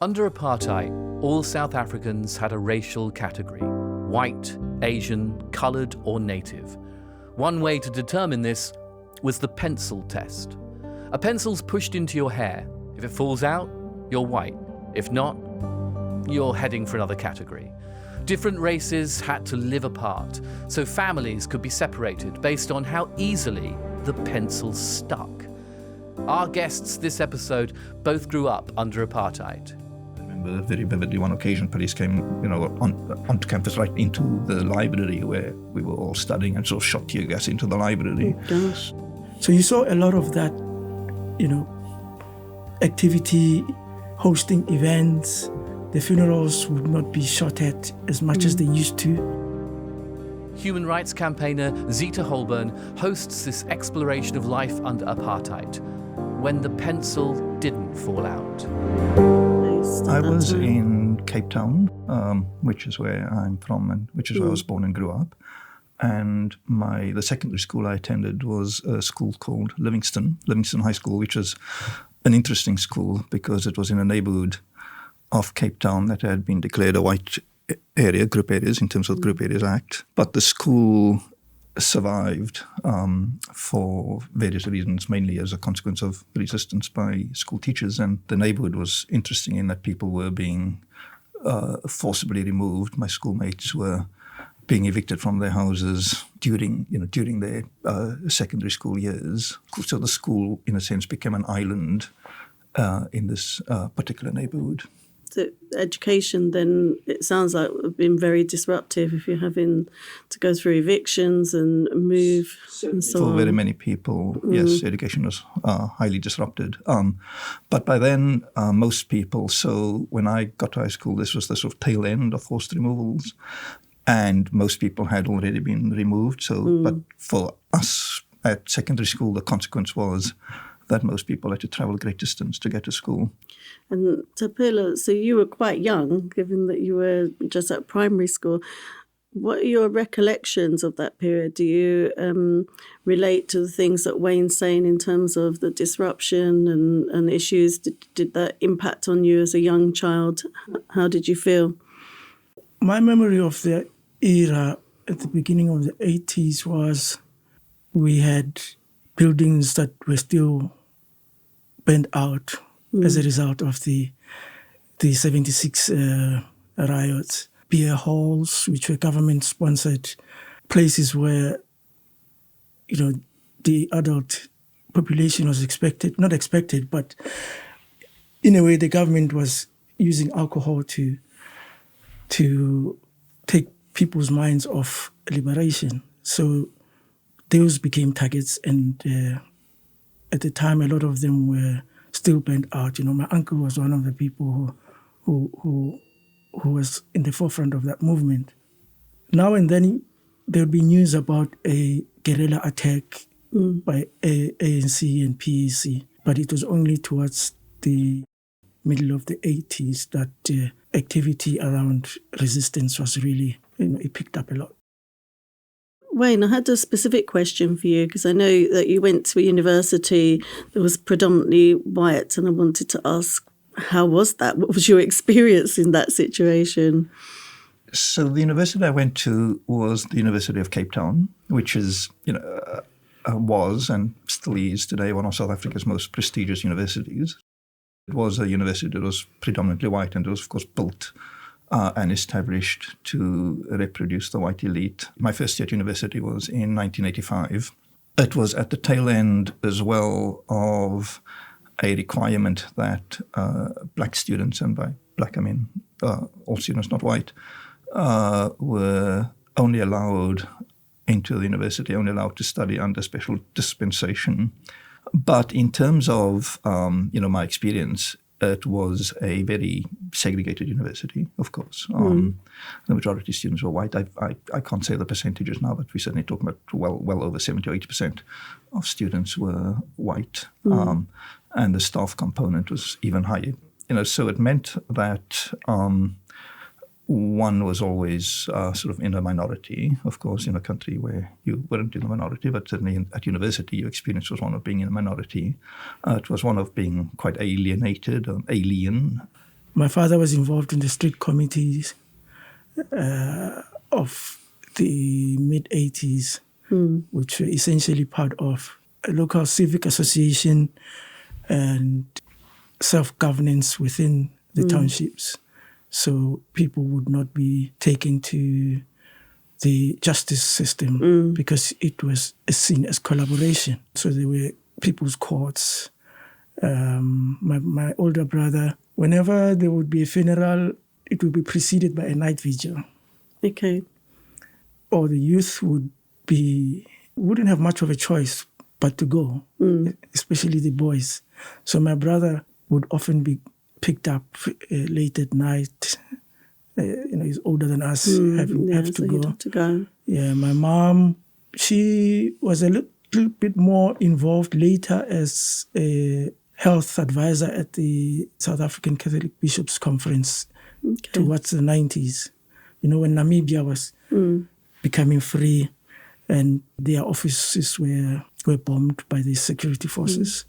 Under apartheid, all South Africans had a racial category: white, Asian, coloured or native. One way to determine this was the pencil test. A pencil's pushed into your hair. If it falls out, you're white. If not, you're heading for another category. Different races had to live apart, so families could be separated based on how easily the pencil stuck. Our guests this episode both grew up under apartheid. I remember very vividly one occasion police came, onto campus right into the library where we were all studying and sort of shot tear gas into the library. Oh, gosh. So you saw a lot of that, activity, hosting events. The funerals would not be shot at as much as they used to. Human rights campaigner Zita Holborn hosts this exploration of life under apartheid, when the pencil didn't fall out. I was in Cape Town, which is where I'm from and which is where I was born and grew up. And the secondary school I attended was a school called Livingston High School, which was an interesting school because it was in a neighbourhood of Cape Town that had been declared a white area, group areas, in terms of the Group Areas Act. But the school survived for various reasons, mainly as a consequence of resistance by school teachers. And the neighbourhood was interesting in that people were being forcibly removed. My schoolmates were being evicted from their houses during their secondary school years. So the school, in a sense, became an island in this particular neighbourhood. So education, then, it sounds like would have been very disruptive if you're having to go through evictions and move and so on. For very many people, yes, education was highly disrupted. But by then, most people, so when I got to high school, this was the sort of tail end of forced removals, and most people had already been removed. So, but for us at secondary school, the consequence was that most people had to travel a great distance to get to school. And Thapelo, so you were quite young, given that you were just at primary school. What are your recollections of that period? Do you relate to the things that Wayne's saying in terms of the disruption and issues? Did that impact on you as a young child? How did you feel? My memory of the era at the beginning of the 80s was we had buildings that were still burnt out as a result of the 76 riots. Beer halls, which were government-sponsored, places where, the adult population was not expected, but in a way the government was using alcohol to take people's minds off liberation. So those became targets, and at the time a lot of them were still burnt out. My uncle was one of the people who was in the forefront of that movement. Now and then there would be news about a guerrilla attack by ANC and PAC, but it was only towards the middle of the 80s that activity around resistance was really, it picked up a lot. Wayne, I had a specific question for you because I know that you went to a university that was predominantly white, and I wanted to ask, how was that? What was your experience in that situation? So the university I went to was the University of Cape Town, which is, was and still is today one of South Africa's most prestigious universities. It was a university that was predominantly white, and it was, of course, built and established to reproduce the white elite. My first year at university was in 1985. It was at the tail end as well of a requirement that black students, and by black I mean all students not white, were only allowed into the university, only allowed to study under special dispensation. But in terms of my experience, it was a very segregated university, of course. The majority of students were white. I can't say the percentages now, but we certainly talk about well over 70 or 80% of students were white. And the staff component was even higher. So it meant that one was always sort of in a minority, of course, in a country where you weren't in a minority, but certainly at university your experience was one of being in a minority. It was one of being quite alienated, alien. My father was involved in the street committees of the mid-80s, which were essentially part of a local civic association and self-governance within the townships. So people would not be taken to the justice system because it was seen as collaboration. So there were people's courts. My older brother, whenever there would be a funeral, it would be preceded by a night vigil. Okay. Or the youth wouldn't have much of a choice but to go, especially the boys. So my brother would often be picked up late at night. He's older than us, have to go. He'd have to go. Yeah, my mom, she was a little bit more involved later as a health advisor at the South African Catholic Bishops' Conference towards the 90s. When Namibia was becoming free and their offices were bombed by the security forces.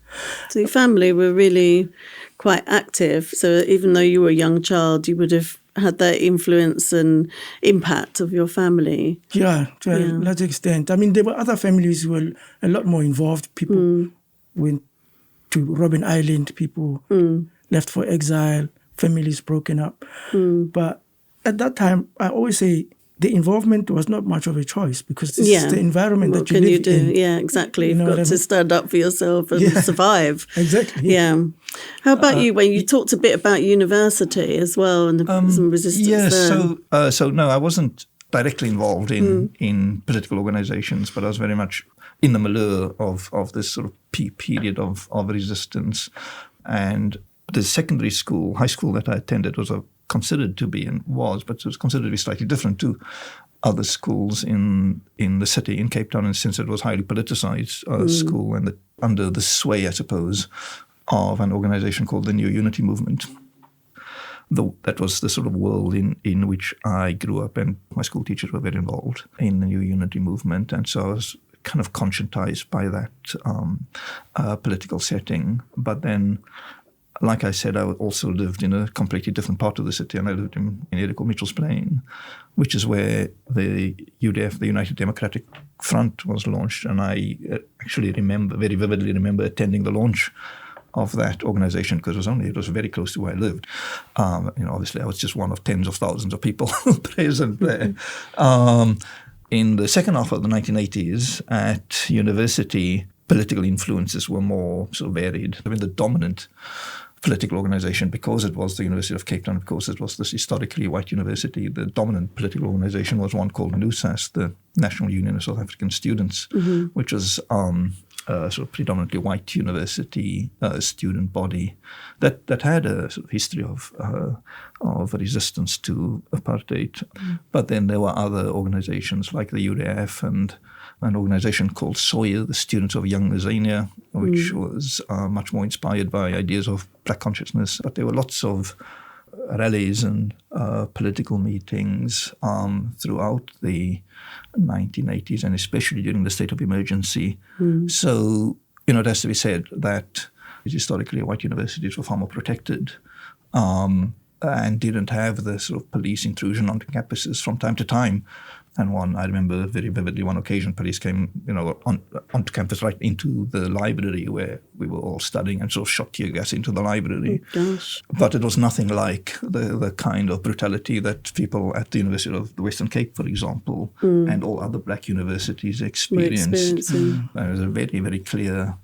So your family were really quite active. So even though you were a young child, you would have had that influence and impact of your family. Yeah, to a large extent. I mean, there were other families who were a lot more involved. People went to Robben Island, people left for exile, families broken up. But at that time, I always say the involvement was not much of a choice because this is the environment that you live in. What can you do? Yeah, exactly. You've got to stand up for yourself and survive. Exactly. Yeah. How about you, Wayne? You talked a bit about university as well and some resistance there. So no, I wasn't directly involved in political organizations, but I was very much in the milieu of this sort of period of resistance. And the secondary school, high school that I attended was considered to be but it was considered to be slightly different to other schools in the city, in Cape Town, and since it was highly politicized school and under the sway, I suppose, of an organization called the New Unity Movement. That was the sort of world in which I grew up, and my school teachers were very involved in the New Unity Movement, and so I was kind of conscientized by that political setting. But then, like I said, I also lived in a completely different part of the city, and I lived in an area called Mitchell's Plain, which is where the UDF, the United Democratic Front, was launched. And I actually very vividly remember attending the launch of that organization because it was very close to where I lived. Obviously I was just one of tens of thousands of people present there. In the second half of the 1980s at university, political influences were more sort of varied. I mean, the dominant political organization, because it was the University of Cape Town, because it was this historically white university, the dominant political organization was one called NUSAS, the National Union of South African Students, which was sort of predominantly white university student body that had a sort of history of resistance to apartheid. But then there were other organizations like the UDF and an organization called SOYA, the Students of Young Azania, which was much more inspired by ideas of black consciousness. But there were lots of rallies and political meetings throughout the 1980s, and especially during the state of emergency. So, it has to be said that historically white universities were far more protected and didn't have the sort of police intrusion onto campuses from time to time. And I remember very vividly one occasion, police came, onto campus right into the library where we were all studying and sort of shot tear gas into the library. Oh, gosh. But it was nothing like the kind of brutality that people at the University of the Western Cape, for example, and all other black universities experienced. There was a very, very clear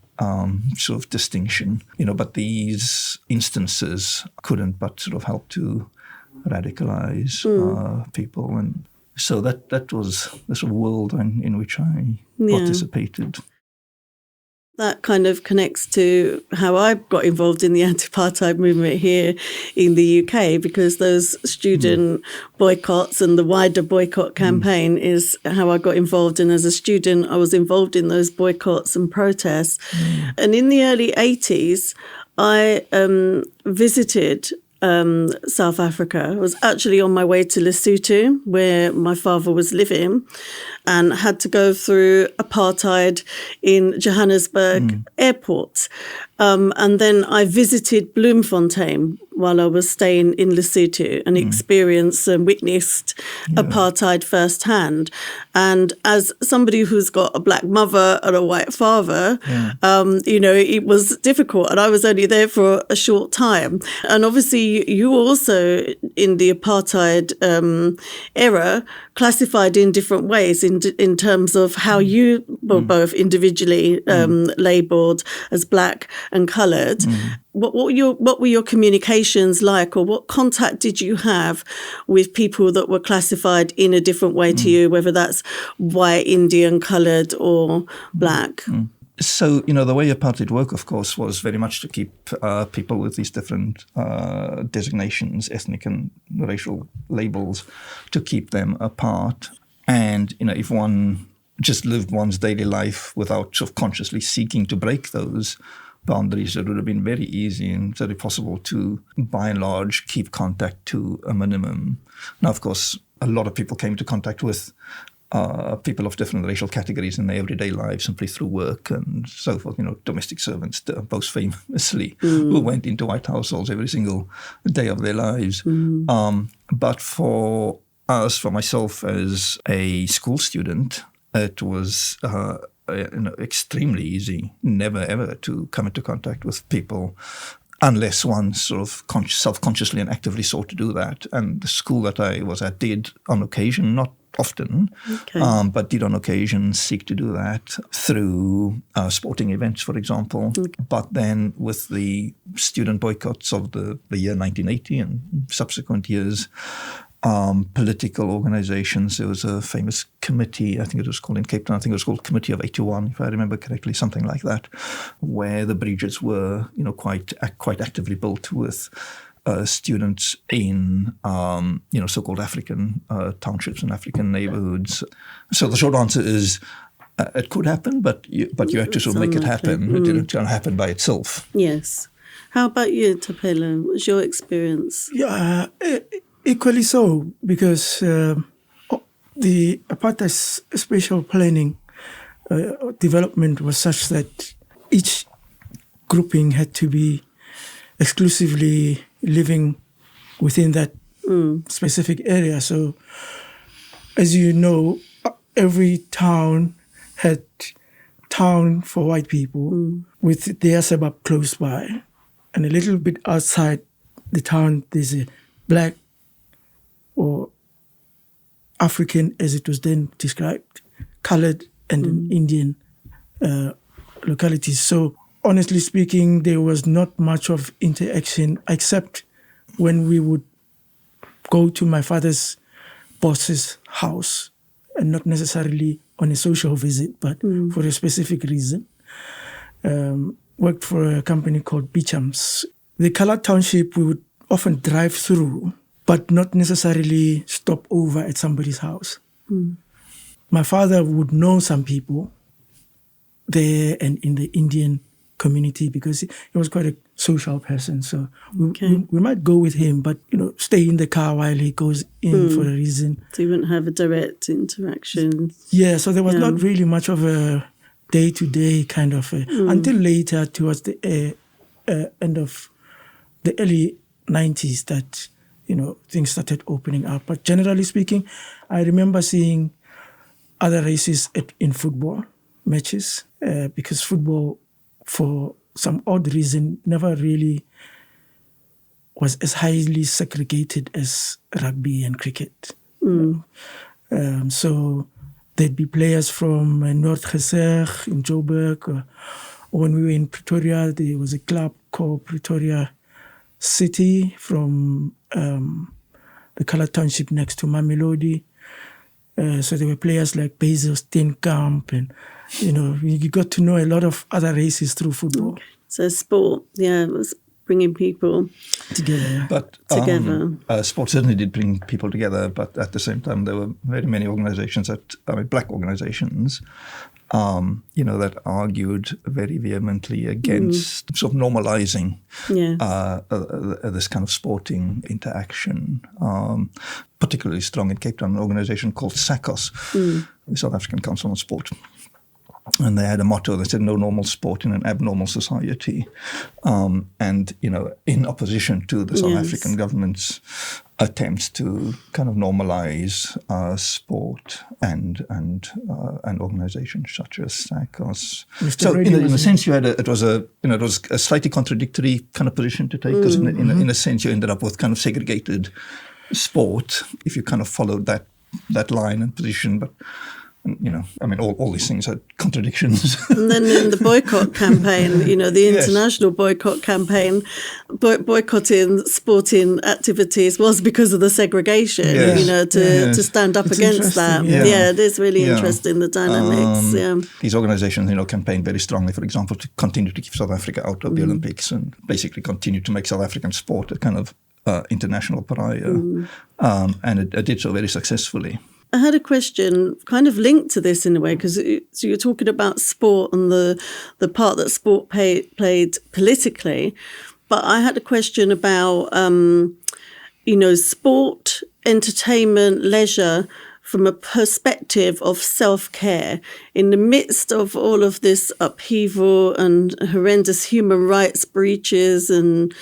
sort of distinction, but these instances couldn't but sort of help to radicalize people. And so that was the sort of world in which I participated. That kind of connects to how I got involved in the anti-apartheid movement here in the UK, because those student boycotts and the wider boycott campaign is how I got involved. And as a student, I was involved in those boycotts and protests. And in the early 80s, I visited South Africa. I was actually on my way to Lesotho, where my father was living. and had to go through apartheid in Johannesburg airport. And then I visited Bloemfontein while I was staying in Lesotho and experienced and witnessed apartheid firsthand. And as somebody who's got a black mother and a white father, it was difficult. And I was only there for a short time. And obviously you also, in the apartheid era, classified in different ways in terms of how you were both individually labelled as black and coloured. What were your communications like, or what contact did you have with people that were classified in a different way to you, whether that's white, Indian, coloured, or black? So, the way apartheid worked, of course, was very much to keep people with these different designations, ethnic and racial labels, to keep them apart. And, if one just lived one's daily life without sort of consciously seeking to break those boundaries, it would have been very easy and very possible to, by and large, keep contact to a minimum. Now, of course, a lot of people came into contact with people of different racial categories in their everyday lives simply through work and so forth. Domestic servants, most famously, who went into white households every single day of their lives. But for us, for myself as a school student, it was extremely easy, never ever to come into contact with people unless one sort of self-consciously and actively sought to do that. And the school that I was at did on occasion, not often, but did on occasion seek to do that through sporting events, for example. But then with the student boycotts of the year 1980 and subsequent years, political organizations, there was a famous committee, I think it was called in Cape Town, I think it was called Committee of 81, if I remember correctly, something like that, where the bridges were, quite actively built with students in, so-called African townships and African neighborhoods. So the short answer is it could happen, but you had to sort of make it happen. It didn't happen by itself. Yes. How about you, Thapelo? What's your experience? Yeah, equally so, because the apartheid spatial planning development was such that each grouping had to be exclusively living within that specific area. So, as you know, every town had town for white people with their suburb close by. And a little bit outside the town, there's a black or African, as it was then described, coloured and Indian localities. So, honestly speaking, there was not much of interaction except when we would go to my father's boss's house, and not necessarily on a social visit, but for a specific reason. Worked for a company called Beecham's. The coloured township we would often drive through, but not necessarily stop over at somebody's house. My father would know some people there and in the Indian community because he was quite a social person. So we might go with him, but stay in the car while he goes in for a reason. So you wouldn't have a direct interaction. Yeah, so there was not really much of a day-to-day kind of until later towards the end of the early 90s that things started opening up. But generally speaking, I remember seeing other races in football matches because football, for some odd reason, never really was as highly segregated as rugby and cricket. So there'd be players from North Gezeeg in Joburg, or when we were in Pretoria, there was a club called Pretoria City from the coloured township next to Mamelodi. So there were players like Basil Steenkamp, and you got to know a lot of other races through football. So sport, bringing people together. Yeah. But sport certainly did bring people together, but at the same time, there were very many organizations black organizations, that argued very vehemently against sort of normalizing this kind of sporting interaction. Particularly strong in Cape Town, an organization called SACOS, the South African Council on Sport. And they had a motto that said, "No normal sport in an abnormal society." And, in opposition to the South African government's attempts to kind of normalize sport and organizations such as SACOS. So in a sense, it was a slightly contradictory kind of position to take, because in a sense you ended up with kind of segregated sport if you kind of followed that line and position, but. All these things are contradictions. And then in the boycott campaign, the international boycott campaign, boycotting sporting activities was because of the segregation, to stand up against that. Yeah, it is really interesting, the dynamics. These organizations, campaigned very strongly, for example, to continue to keep South Africa out of the Olympics and basically continue to make South African sport a kind of international pariah. And it did so very successfully. I had a question kind of linked to this in a way, because so you're talking about sport and the part that sport played politically, but I had a question about, sport, entertainment, leisure from a perspective of self-care in the midst of all of this upheaval and horrendous human rights breaches and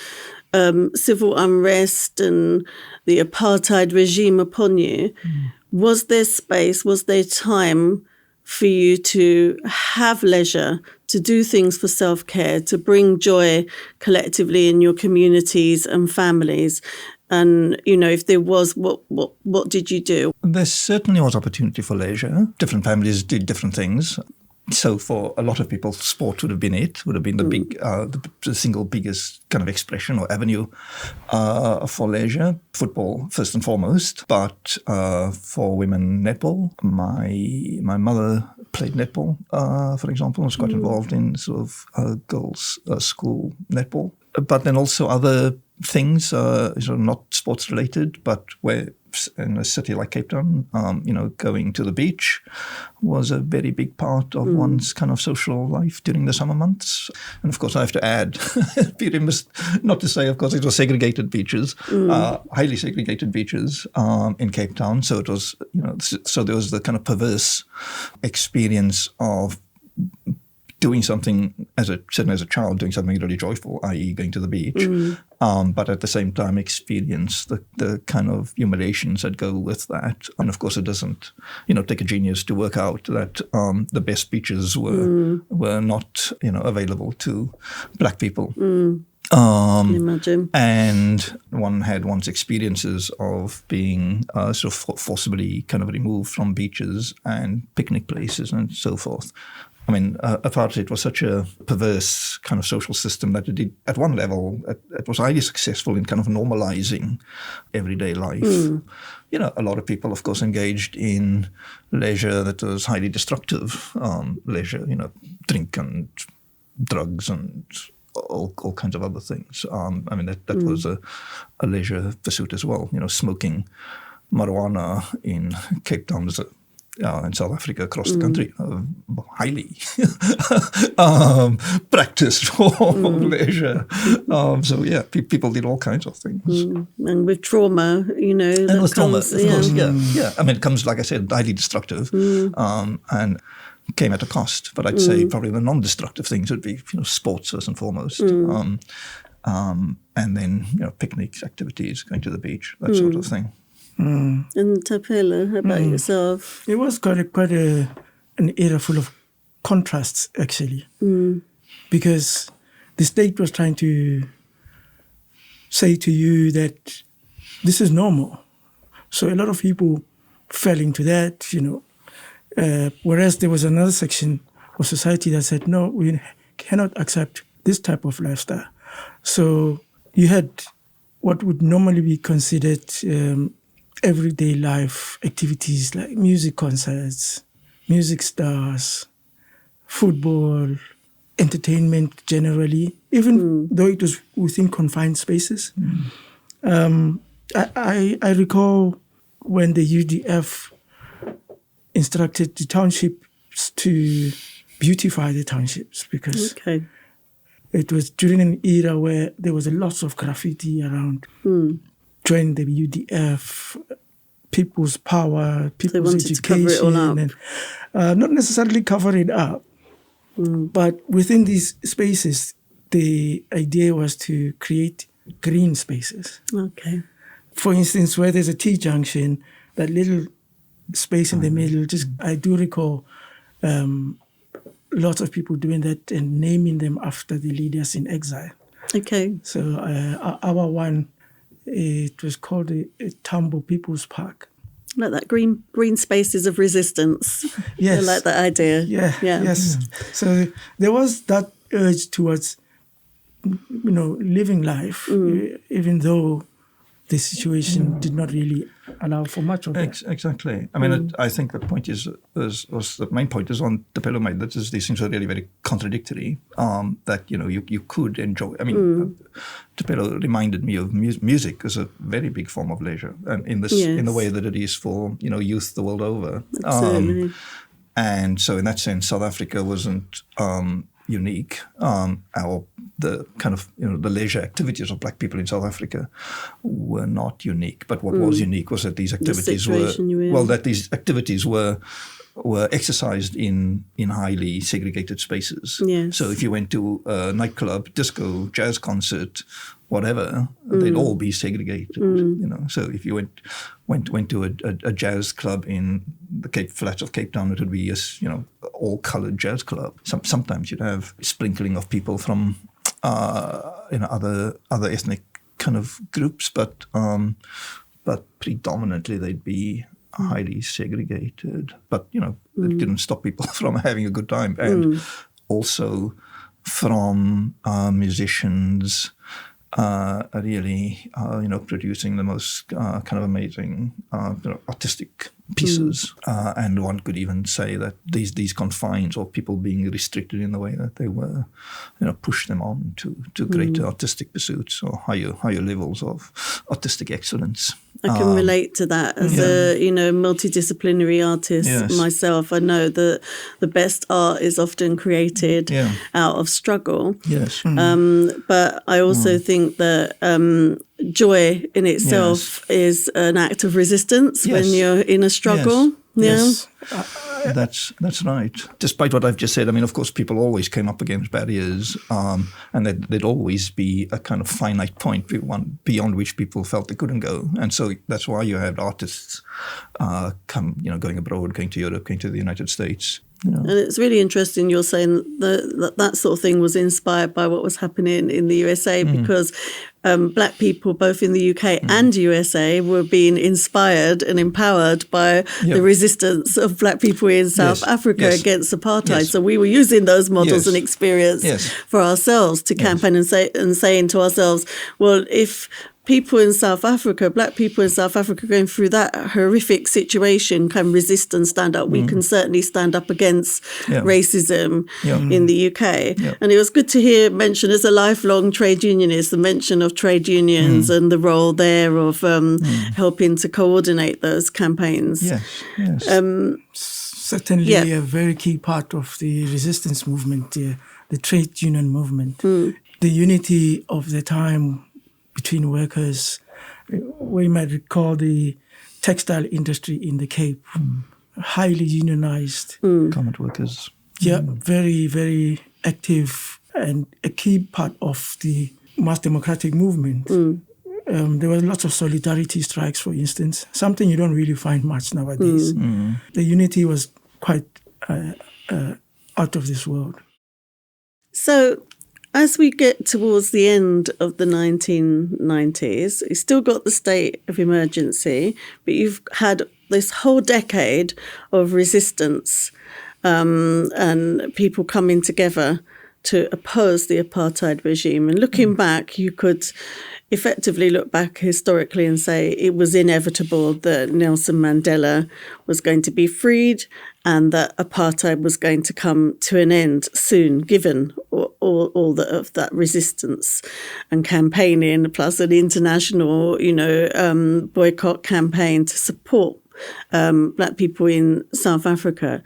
civil unrest and the apartheid regime upon you. Was there space, was there time for you to have leisure, to do things for self-care, to bring joy collectively in your communities and families? And, if there was, what did you do? There certainly was opportunity for leisure. Different families did different things. So for a lot of people, sport would have been the single biggest kind of expression or avenue for leisure. Football, first and foremost, but for women, netball. My mother played netball, for example, was quite involved in sort of girls' school netball. But then also other things, not sports related, but where in a city like Cape Town, going to the beach was a very big part of one's kind of social life during the summer months. And of course, I have to add, be remiss not to say, of course, it was segregated beaches, highly segregated beaches in Cape Town. So it was, so there was the kind of perverse experience of doing something as a child, doing something really joyful, i.e. going to the beach, but at the same time experience the kind of humiliations that go with that. And of course it doesn't, take a genius to work out that the best beaches were not, available to black people. Can you imagine? And one had one's experiences of being sort of forcibly kind of removed from beaches and picnic places and so forth. I mean, apartheid was such a perverse kind of social system that it did, at one level, it was highly successful in kind of normalizing everyday life. A lot of people, of course, engaged in leisure that was highly destructive leisure, drink and drugs and all kinds of other things. That was a leisure pursuit as well. Smoking marijuana in Cape Town is in South Africa, across the country, highly practiced for leisure. People did all kinds of things. And with trauma, and with trauma, of course, yeah. It comes, like I said, highly destructive, and came at a cost. But I'd say probably the non-destructive things would be, sports first and foremost, and then picnics, activities, going to the beach, that sort of thing. And Thapelo, how about yourself? It was quite an era full of contrasts, actually, because the state was trying to say to you that this is normal. So a lot of people fell into that, whereas there was another section of society that said, no, we cannot accept this type of lifestyle. So you had what would normally be considered everyday life activities like music concerts, music stars, football, entertainment generally, even though it was within confined spaces. I recall when the UDF instructed the townships to beautify the townships, because it was during an era where there was a lot of graffiti around. Join the UDF, people's power, people's education, to cover it all up. And not necessarily cover it up, but within these spaces, the idea was to create green spaces. Okay. For instance, where there's a T-junction, that little space in the middle, I do recall lots of people doing that and naming them after the leaders in exile. Okay. So our one, it was called a Tambo People's Park. Like that green spaces of resistance. Yes. I like that idea. Yes. So there was that urge towards, living life, even though the situation did not really allow for much of that. Exactly. I mean, I think the point is the main point is on Thapelo made that these things are really very contradictory. That you could enjoy. I mean, Thapelo reminded me of music as a very big form of leisure, and in the way that it is for youth the world over. Absolutely. And so, in that sense, South Africa wasn't unique. The kind of the leisure activities of black people in South Africa were not unique. But what was unique was that these activities were exercised in highly segregated spaces. Yes. So if you went to a nightclub, disco, jazz concert, whatever, they'd all be segregated. So if you went to a jazz club in the Cape Flats of Cape Town, it would be all coloured jazz club. Sometimes you'd have sprinkling of people from other ethnic kind of groups, but predominantly they'd be highly segregated. But it didn't stop people from having a good time, and also from musicians really producing the most kind of amazing artistic pieces. And one could even say that these confines, or people being restricted in the way that they were, pushed them on to greater artistic pursuits or higher levels of artistic excellence. I can relate to that as a multidisciplinary artist myself. I know that the best art is often created out of struggle. Yes. But I also think that joy in itself is an act of resistance when you're in a struggle. Yes. That's right. Despite what I've just said, I mean, of course, people always came up against barriers, and there'd always be a kind of finite point beyond which people felt they couldn't go. And so that's why you had artists going abroad, going to Europe, going to the United States. And it's really interesting you're saying that sort of thing was inspired by what was happening in the USA, because black people both in the UK and USA were being inspired and empowered by the resistance of black people in South Africa against apartheid. Yes. So we were using those models and experience for ourselves to campaign and saying to ourselves, well, if people in South Africa, black people in South Africa going through that horrific situation can resist and stand up, we can certainly stand up against racism in the UK. And it was good to hear mention as a lifelong trade unionist, the mention of trade unions and the role there of helping to coordinate those campaigns. Yes. Certainly a very key part of the resistance movement, the trade union movement. The unity of the time between workers. We might recall the textile industry in the Cape, highly unionized. Garment workers. Yeah, very, very active and a key part of the mass democratic movement. There were lots of solidarity strikes, for instance, something you don't really find much nowadays. The unity was quite out of this world. So, as we get towards the end of the 1990s, you've still got the state of emergency, but you've had this whole decade of resistance and people coming together to oppose the apartheid regime. And looking back, you could effectively look back historically and say it was inevitable that Nelson Mandela was going to be freed and that apartheid was going to come to an end soon, given all of that resistance and campaigning, plus an international, boycott campaign to support Black people in South Africa.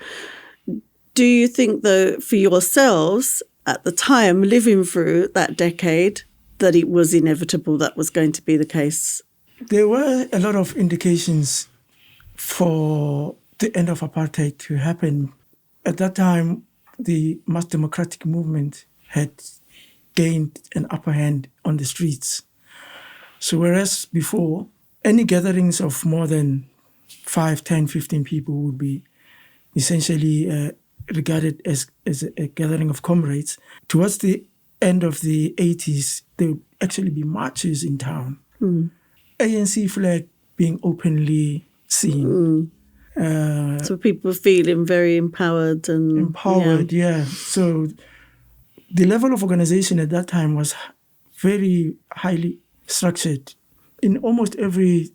Do you think, though, for yourselves at the time living through that decade, that it was inevitable that was going to be the case? There were a lot of indications for the end of apartheid to happen. At that time, the mass democratic movement had gained an upper hand on the streets. So whereas before, any gatherings of more than 5, 10, 15 people would be essentially regarded as a gathering of comrades, towards the end of the 80s, there would actually be marches in town. ANC flag being openly seen. So people feeling very empowered. Yeah. So the level of organization at that time was very highly structured. In almost every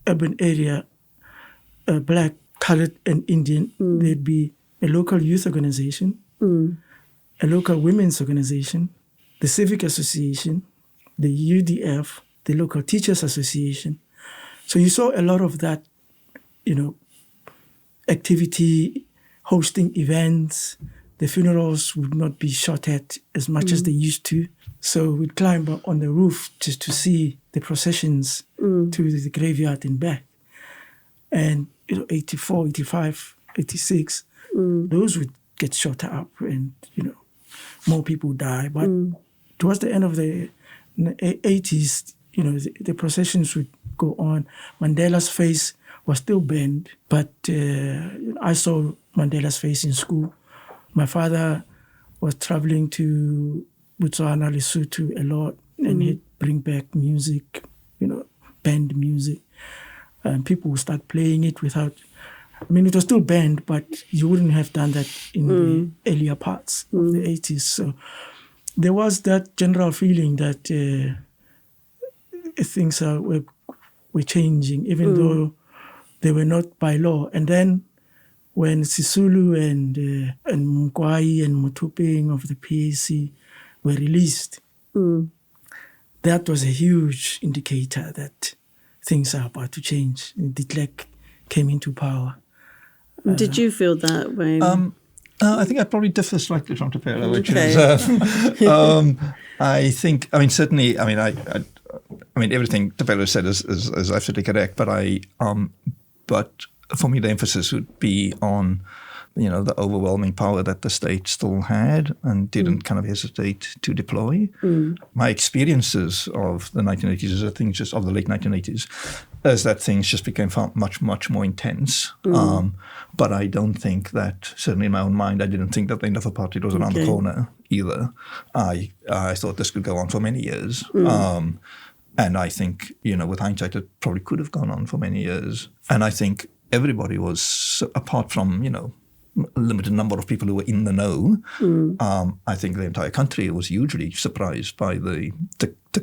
urban area, Black, colored and Indian, there'd be a local youth organization, a local women's organization, the civic association, the UDF, the local teachers association. So you saw a lot of that, activity, hosting events. The funerals would not be shot at as much as they used to. So we'd climb up on the roof just to see the processions to the graveyard and back. And 84, 85, 86, those would get shot up and, more people die. But towards the end of the 80s, the processions would go on. Mandela's face was still burned, but I saw Mandela's face in school. My father was traveling to Botswana, Lesotho a lot, and he'd bring back music, band music. And people would start playing it without... it was still banned, but you wouldn't have done that in the earlier parts of the 80s. So there was that general feeling that things were changing, even though they were not by law. And then when Sisulu and Mkwai and Mutupeng of the PAC were released, that was a huge indicator that things are about to change. De Klerk came into power. Did you feel that way? I think I probably differ slightly from Thapelo, which is, I think, certainly, everything Thapelo said is absolutely correct, but for me, the emphasis would be on, the overwhelming power that the state still had and didn't kind of hesitate to deploy. My experiences of the 1980s, of the late 1980s, is that things just became much, much more intense. But I don't think that, certainly in my own mind, I didn't think that the end of apartheid was around the corner either. I thought this could go on for many years. And I think, with hindsight, it probably could have gone on for many years. And I think everybody was, apart from, a limited number of people who were in the know, I think the entire country was hugely surprised by the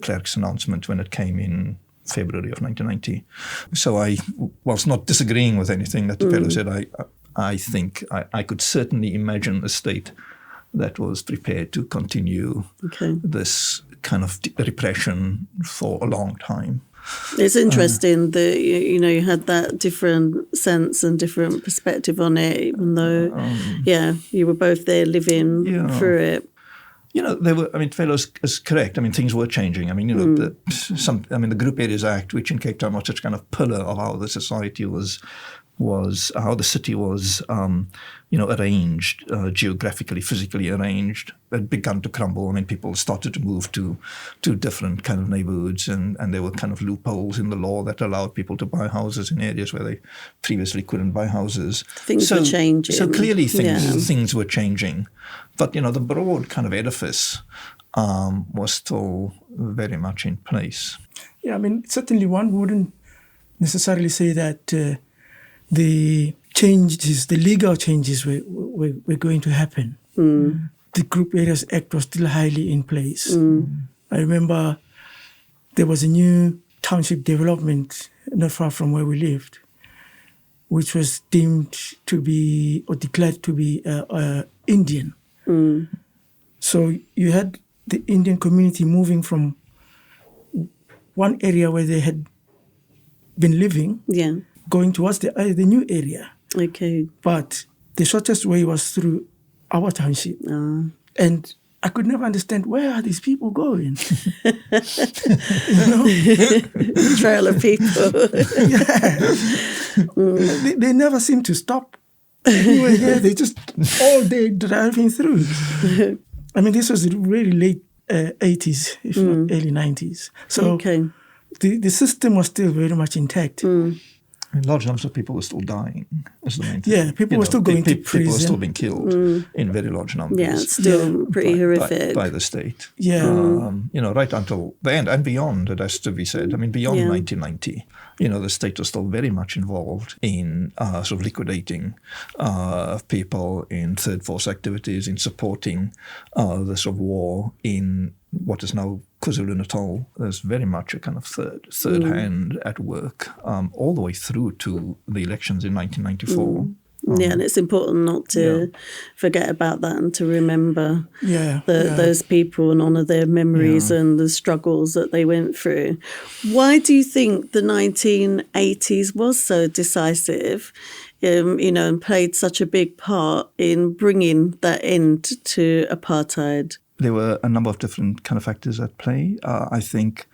Klerk's announcement when it came in February of 1990. So I, whilst not disagreeing with anything that Thapelo said, I think I could certainly imagine a state that was prepared to continue this kind of repression for a long time. It's interesting that you had that different sense and different perspective on it, even though, you were both there living through it. They were. Thapelo is correct. Things were changing. The Group Areas Act, which in Cape Town was such kind of pillar of how the society was how the city was, arranged, geographically, physically arranged, had begun to crumble. People started to move to different kind of neighborhoods, and there were kind of loopholes in the law that allowed people to buy houses in areas where they previously couldn't buy houses. Things were changing. So clearly things were changing. But, the broad kind of edifice was still very much in place. Yeah, certainly one wouldn't necessarily say that the changes, the legal changes were going to happen. the Group Areas Act was still highly in place. I remember there was a new township development not far from where we lived, which was deemed to be or declared to be Indian. So you had the Indian community moving from one area where they had been living, going towards the new area. Okay. But the shortest way was through our township. And I could never understand, where are these people going? Trail of people. They never seem to stop anywhere here. They just all day driving through. I mean, this was really late 80s, if not early 90s. So the system was still very much intact. I mean, large numbers of people were still dying. Is the main thing. Yeah, people were still going to prison. People were still being killed in very large numbers. Yeah, it's still pretty horrific. By the state. Yeah. Right until the end and beyond, it has to be said. I mean, beyond 1990, the state was still very much involved in sort of liquidating people in third force activities, in supporting the sort of war in what is now KwaZulu-Natal. There's very much a kind of third hand at work all the way through to the elections in 1994. And it's important not to forget about that and to remember those people and honour their memories and the struggles that they went through. Why do you think the 1980s was so decisive, and played such a big part in bringing that end to apartheid? There were a number of different kind of factors at play. I think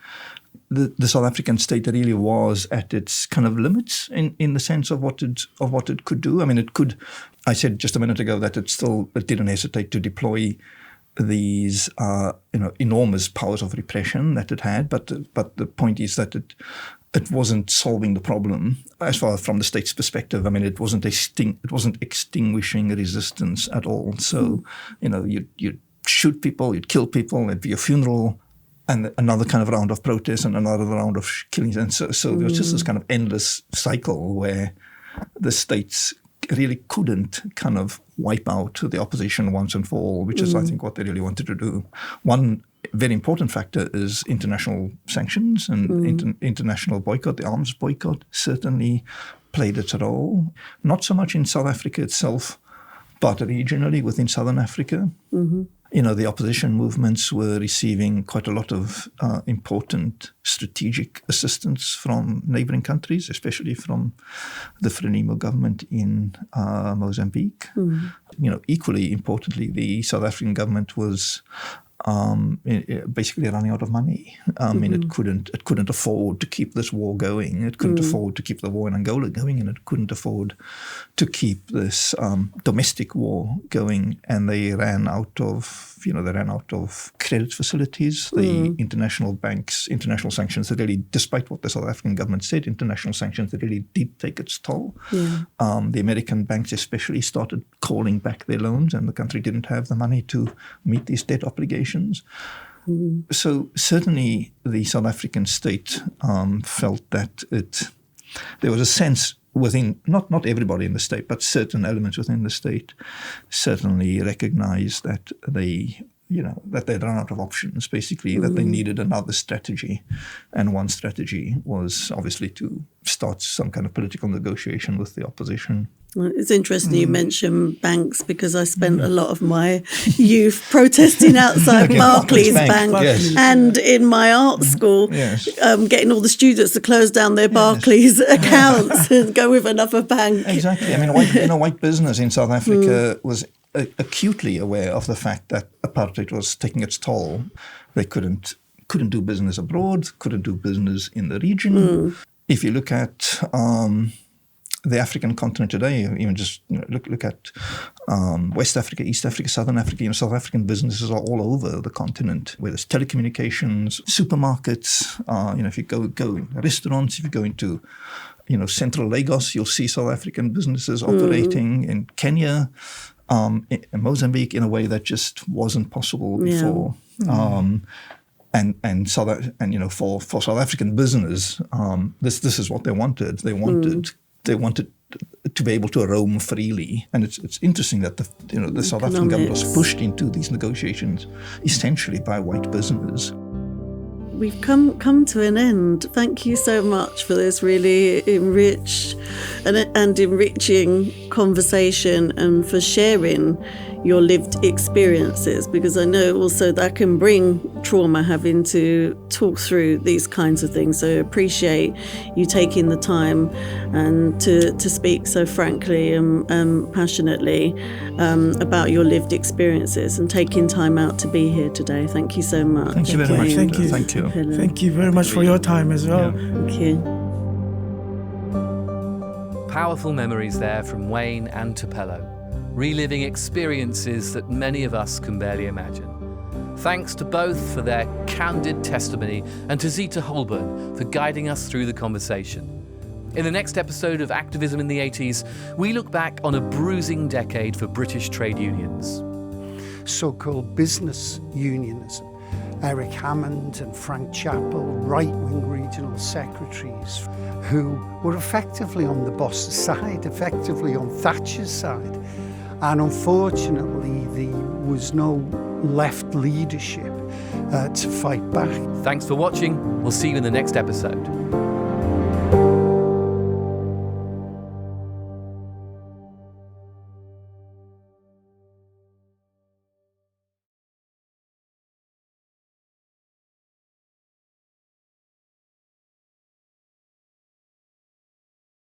the South African state really was at its kind of limits in the sense of what it could do. I mean, it could. I said just a minute ago that it didn't hesitate to deploy these enormous powers of repression that it had. But the point is that it wasn't solving the problem as far from the state's perspective. I mean, it wasn't extinguishing resistance at all. So you'd shoot people, you'd kill people, it'd be a funeral, and another kind of round of protests and another round of killings. And so there was just this kind of endless cycle where the states really couldn't kind of wipe out the opposition once and for all, which is, I think, what they really wanted to do. One very important factor is international sanctions and international boycott. The arms boycott certainly played its role, not so much in South Africa itself, but regionally within Southern Africa. The opposition movements were receiving quite a lot of important strategic assistance from neighboring countries, especially from the Frelimo government in Mozambique. Equally importantly, the South African government was basically running out of money. I mean, it couldn't afford to keep this war going. It couldn't afford to keep the war in Angola going, and it couldn't afford to keep this domestic war going. And they ran out of credit facilities. The international banks, international sanctions, that really, despite what the South African government said, international sanctions that really did take its toll. The American banks especially started calling back their loans, and the country didn't have the money to meet these debt obligations. So certainly the South African state felt that there was a sense within, not everybody in the state, but certain elements within the state certainly recognized that that they'd run out of options, basically, that they needed another strategy. And one strategy was obviously to start some kind of political negotiation with the opposition. Well, it's interesting you mention banks, because I spent a lot of my youth protesting outside Barclays Bank and in my art school, getting all the students to close down their Barclays accounts and go with another bank. Exactly. I mean, white business in South Africa was acutely aware of the fact that apartheid was taking its toll. They couldn't do business abroad, couldn't do business in the region. If you look at the African continent today, even just look at West Africa, East Africa, Southern Africa. South African businesses are all over the continent, whether it's telecommunications, supermarkets. If you go in restaurants, if you go into central Lagos, you'll see South African businesses operating in Kenya. In Mozambique, in a way that just wasn't possible before, and for South African business, this is what they wanted. They wanted to be able to roam freely. And it's interesting that the South African government was pushed into these negotiations essentially by white business. We've come to an end. Thank you so much for this really enriched and enriching conversation, and for sharing your lived experiences, because I know also that can bring trauma, having to talk through these kinds of things. So I appreciate you taking the time and to speak so frankly and passionately about your lived experiences, and taking time out to be here today. Thank you so much. Thank you very much. Thank you. Thank you. Thank you very much for your time as well. Yeah. Thank you. Powerful memories there from Wayne and Thapelo, reliving experiences that many of us can barely imagine. Thanks to both for their candid testimony, and to Zita Holborn for guiding us through the conversation. In the next episode of Activism in the 80s, we look back on a bruising decade for British trade unions. So-called business unionism. Eric Hammond and Frank Chappell, right-wing regional secretaries, who were effectively on the boss's side, effectively on Thatcher's side. And unfortunately, there was no left leadership to fight back. Thanks for watching. We'll see you in the next episode.